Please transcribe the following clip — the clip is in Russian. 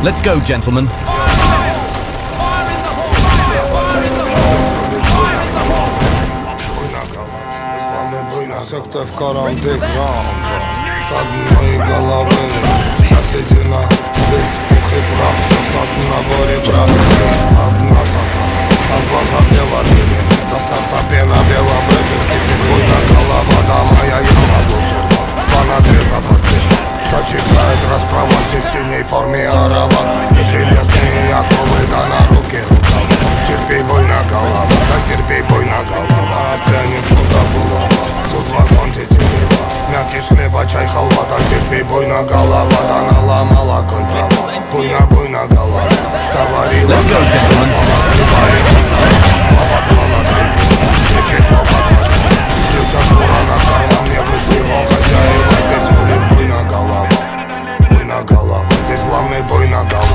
Let's go, gentlemen. Секта в каранте гранда с одной головы соседина весь пух и прах все с одного ребра одна сатана от глаза белорили до старта пена бела брежет кипит буйна голова да моя яма душерва два надреза подпишет сочетает расправа в синей форме арава и железные оковы да на руки рукава терпи буйна голова да терпи буйна голова прянет туда булава суд вагон тетерева мякиш хлеба чай халва да терпи буйна голова да наломала контрава буйна голова заварила. Let's go, gentlemen. Ключ от бурана карла мне вышли вон хозяева здесь будет буйна голова здесь главный буйна голова.